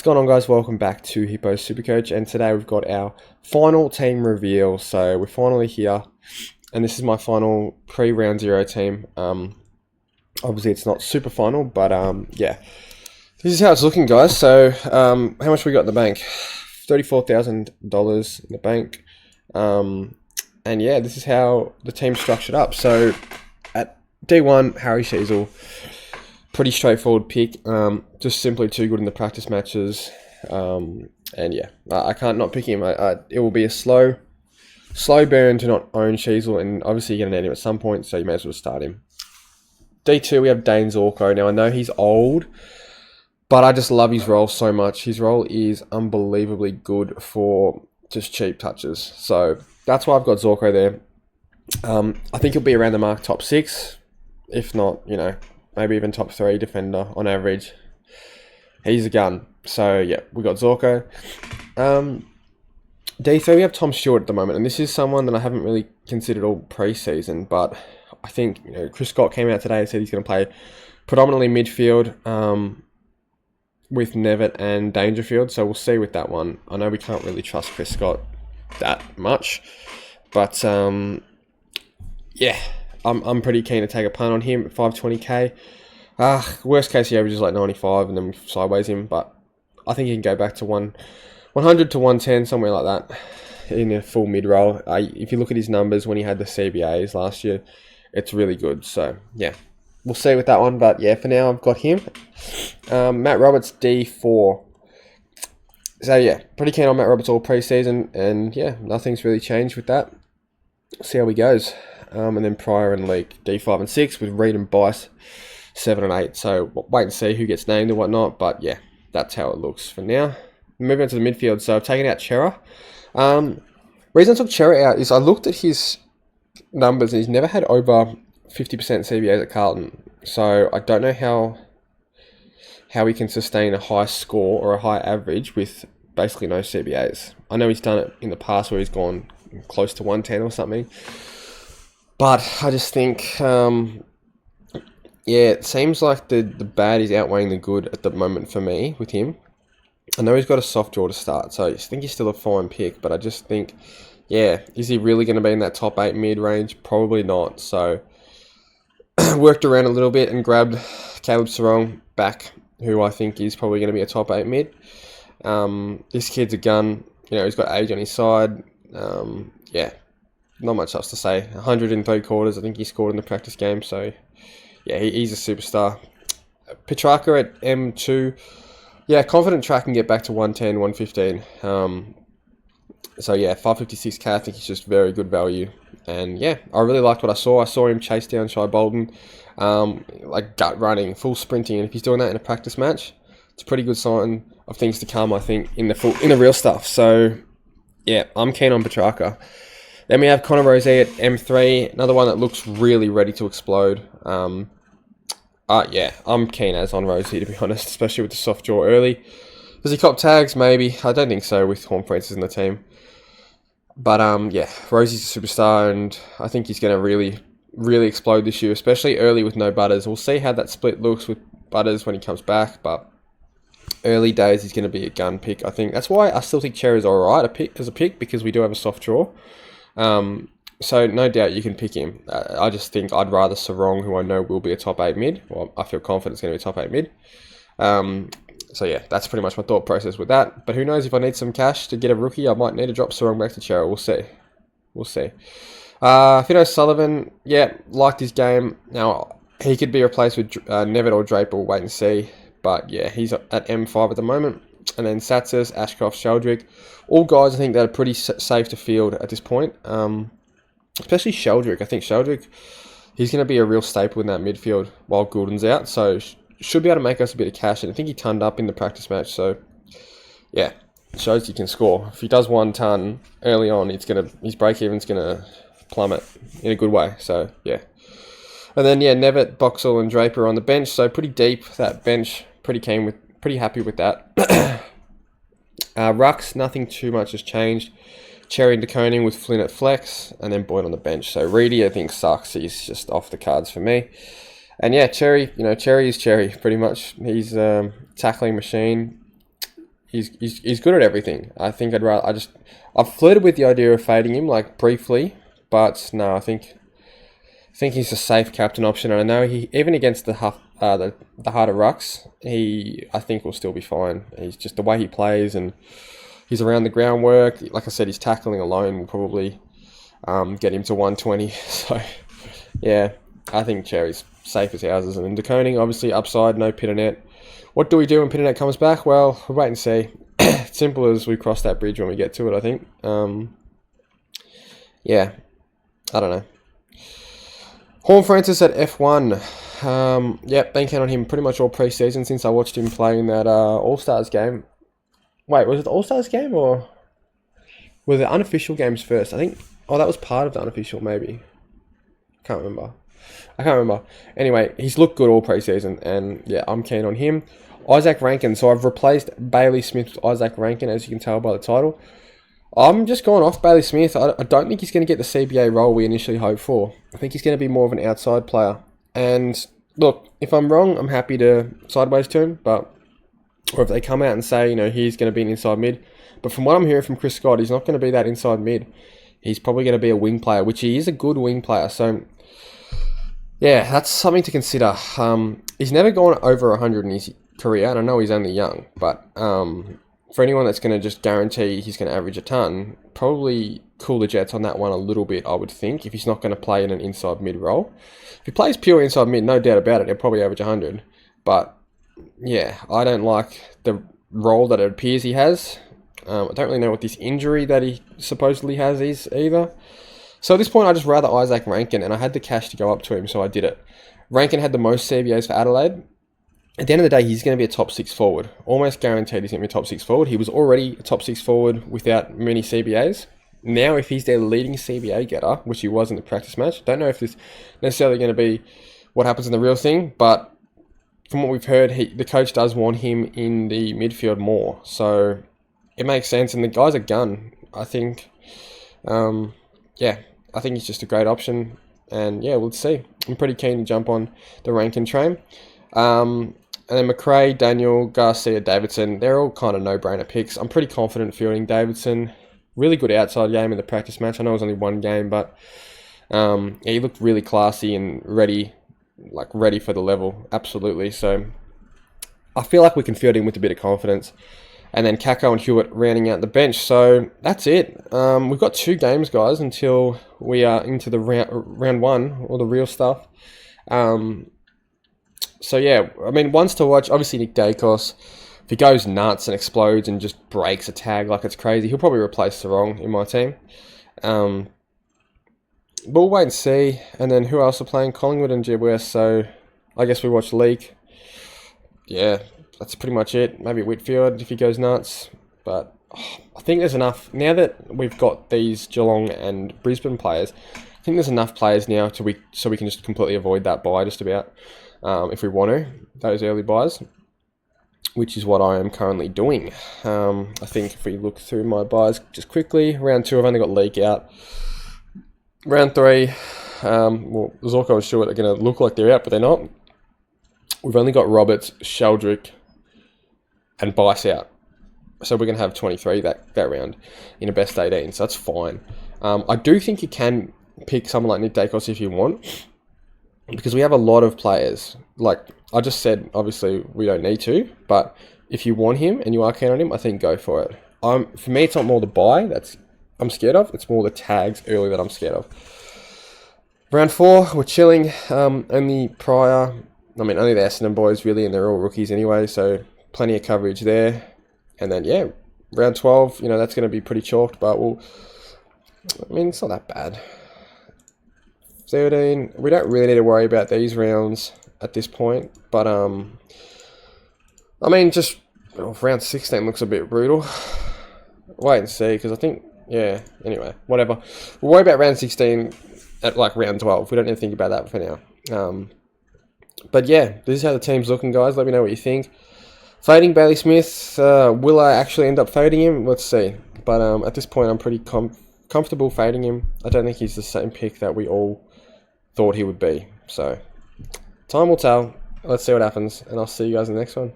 going on, guys? Welcome back to Hippo's Supercoach, and today we've got our final team reveal. So we're finally here, and this is my final pre-round zero team. Obviously it's not super final, but yeah, this is how it's looking, guys. So how much we got in the bank? $34,000 in the bank, and yeah, this is how the team's structured up. So at D1, Harry Sheasel. Pretty straightforward pick, just simply too good in the practice matches, and yeah, I can't not pick him. It will be a slow burn to not own Sheasel, and obviously you're going to need him at some point, so you may as well start him. D2, we have Dane Zorko. Now, I know he's old, but I just love his role so much. His role is unbelievably good for just cheap touches, so that's why I've got Zorko there. I think he'll be around the mark top 6, if not, maybe even top 3 defender on average. He's a gun. So, yeah, we got Zorko. D3, we have Tom Stewart at the moment. And this is someone that I haven't really considered all pre-season. But I think, Chris Scott came out today and said he's going to play predominantly midfield with Nevitt and Dangerfield. So, we'll see with that one. I know we can't really trust Chris Scott that much. But, yeah. I'm pretty keen to take a punt on him at 520k. Worst case, he averages like 95 and then we sideways him. But I think he can go back to 100 to 110, somewhere like that, in a full mid-roll. If you look at his numbers when he had the CBAs last year, it's really good. So, yeah, we'll see with that one. But, yeah, for now, I've got him. Matt Roberts, D4. So, yeah, pretty keen on Matt Roberts all pre-season. And, yeah, nothing's really changed with that. See how he goes. And then Pryor and Leake, D5 and 6, with Reed and Bice, 7 and 8. So wait and see who gets named and whatnot. But yeah, that's how it looks for now. Moving on to the midfield. So I've taken out Chera. Reason I took Chera out is I looked at his numbers and he's never had over 50% CBAs at Carlton. So I don't know how he can sustain a high score or a high average with basically no CBAs. I know he's done it in the past where he's gone close to 110 or something. But I just think, yeah, it seems like the bad is outweighing the good at the moment for me with him. I know he's got a soft draw to start, so I just think he's still a fine pick. But I just think, yeah, is he really going to be in that top 8 mid-range? Probably not. So worked around a little bit and grabbed Caleb Sarong back, who I think is probably going to be a top 8 mid. This kid's a gun. He's got age on his side. Yeah. Not much else to say. 103 quarters, I think he scored in the practice game. So, yeah, he's a superstar. Petrarca at M2. Yeah, confident track can get back to 110, 115. So, yeah, 556k, I think he's just very good value. And, yeah, I really liked what I saw. I saw him chase down Shai Bolden, like gut running, full sprinting. And if he's doing that in a practice match, it's a pretty good sign of things to come, I think, in the real stuff. So, yeah, I'm keen on Petrarca. Then we have Connor Rosé at M3, another one that looks really ready to explode. Yeah, I'm keen as on Rosé, to be honest, especially with the soft jaw early. Does he cop tags? Maybe. I don't think so with Horn Francis in the team. But, yeah, Rosé's a superstar, and I think he's going to really, really explode this year, especially early with no Butters. We'll see how that split looks with Butters when he comes back, but early days he's going to be a gun pick, I think. That's why I still think Cherry's all right as a pick, because we do have a soft draw. So no doubt you can pick him. I just think I'd rather Sarong, who I know will be a top 8 mid. Well, I feel confident it's going to be a top 8 mid. So yeah, that's pretty much my thought process with that. But who knows, if I need some cash to get a rookie, I might need to drop Sarong back to Chera. We'll see. Fino Sullivan, yeah, liked his game. Now, he could be replaced with Nevitt or Draper. We'll wait and see. But yeah, he's at M5 at the moment. And then Satsas, Ashcroft, Sheldrick. All guys I think that are pretty safe to field at this point. Especially Sheldrick. I think Sheldrick, he's going to be a real staple in that midfield while Goulden's out. So should be able to make us a bit of cash. And I think he tonned up in the practice match. So yeah, shows he can score. If he does 1 ton early on, his break-even's going to plummet in a good way. So yeah. And then yeah, Nevitt, Boxall and Draper on the bench. So pretty deep, that bench. Pretty happy with that. Rucks, nothing too much has changed. Cherry and DeConing with Flynn at flex, and then Boyd on the bench. So Reedy, I think, sucks. He's just off the cards for me. And yeah, Cherry, Cherry is Cherry, pretty much. He's a tackling machine. he's good at everything. I think I've flirted with the idea of fading him like briefly, but no, I think he's a safe captain option. And I know he even against the harder rucks, I think will still be fine. He's just the way he plays and he's around the groundwork. Like I said, his tackling alone will probably get him to 120. So yeah, I think Cherry's safe as houses. And then DeConing, obviously upside, no Pitternet. What do we do when Pitternet comes back? Well, we'll wait and see. Simple as we cross that bridge when we get to it, I think. Yeah, I don't know. Horn Francis at F1. Yep, been counting on him pretty much all pre-season since I watched him play in that All-Stars game. Wait, was it the All-Stars game or were the unofficial games first? I think, that was part of the unofficial maybe. I can't remember. Anyway, he's looked good all pre-season and yeah, I'm keen on him. Isaac Rankin. So I've replaced Bailey Smith with Isaac Rankin, as you can tell by the title. I'm just going off Bailey Smith. I don't think he's going to get the CBA role we initially hoped for. I think he's going to be more of an outside player. And look, if I'm wrong, I'm happy to sideways to him. Or if they come out and say, he's going to be an inside mid. But from what I'm hearing from Chris Scott, he's not going to be that inside mid. He's probably going to be a wing player, which he is a good wing player. So yeah, that's something to consider. He's never gone over 100 in his career, and I know he's only young, but for anyone that's going to just guarantee he's going to average a ton, probably cool the Jets on that one a little bit, I would think, if he's not going to play in an inside mid role. If he plays pure inside mid, no doubt about it, he'll probably average 100. But yeah, I don't like the role that it appears he has. I don't really know what this injury that he supposedly has is either. So at this point, I just rather Isaac Rankin, and I had the cash to go up to him, so I did it. Rankin had the most CBAs for Adelaide. At the end of the day, he's going to be a top 6 forward. Almost guaranteed he's going to be a top 6 forward. He was already a top 6 forward without many CBAs. Now, if he's their leading CBA getter, which he was in the practice match, don't know if this necessarily going to be what happens in the real thing, but from what we've heard, the coach does want him in the midfield more. So it makes sense, and the guy's a gun. I think, I think he's just a great option, and yeah, we'll see. I'm pretty keen to jump on the Rankin train. And then McRae, Daniel, Garcia, Davidson, they're all kind of no-brainer picks. I'm pretty confident fielding Davidson. Really good outside game in the practice match. I know it was only one game, but he looked really classy and ready for the level. Absolutely. So I feel like we can field him with a bit of confidence. And then Kako and Hewitt rounding out the bench. So that's it. We've got 2 games, guys, until we are into the round 1, or the real stuff. So yeah, I mean, ones to watch, obviously Nick Dacos. If he goes nuts and explodes and just breaks a tag like it's crazy, he'll probably replace Sarong in my team. But we'll wait and see. And then who else are playing? Collingwood and GWS. So I guess we watch Leake. Yeah, that's pretty much it. Maybe Whitfield if he goes nuts. But I think there's enough. Now that we've got these Geelong and Brisbane players, I think there's enough players now so we can just completely avoid that bye just about. If we want to, those early buys, which is what I am currently doing. I think if we look through my buys just quickly, round 2 I've only got Leak out. Round 3, Zorko and Stewart are going to look like they're out, but they're not. We've only got Roberts, Sheldrick, and Bice out. So we're going to have 23 that round in a best 18, so that's fine. I do think you can pick someone like Nick Dacos if you want, because we have a lot of players. Like I just said, obviously we don't need to, but if you want him and you are keen on him, I think go for it. For me, it's not more the buy that's I'm scared of. It's more the tags early that I'm scared of. Round 4, we're chilling. Only the Essendon boys really, and they're all rookies anyway, so plenty of coverage there. And then yeah, round 12, that's going to be pretty chalked, but it's not that bad. 13, we don't really need to worry about these rounds at this point, but just round 16 looks a bit brutal. Wait and see, because I think, anyway, whatever. We'll worry about round 16 at round 12. We don't need to think about that for now. But yeah, this is how the team's looking, guys. Let me know what you think. Fading Bailey Smith, will I actually end up fading him? Let's see. But at this point, I'm pretty comfortable fading him. I don't think he's the same pick that we all thought he would be. So, time will tell. Let's see what happens, and I'll see you guys in the next one.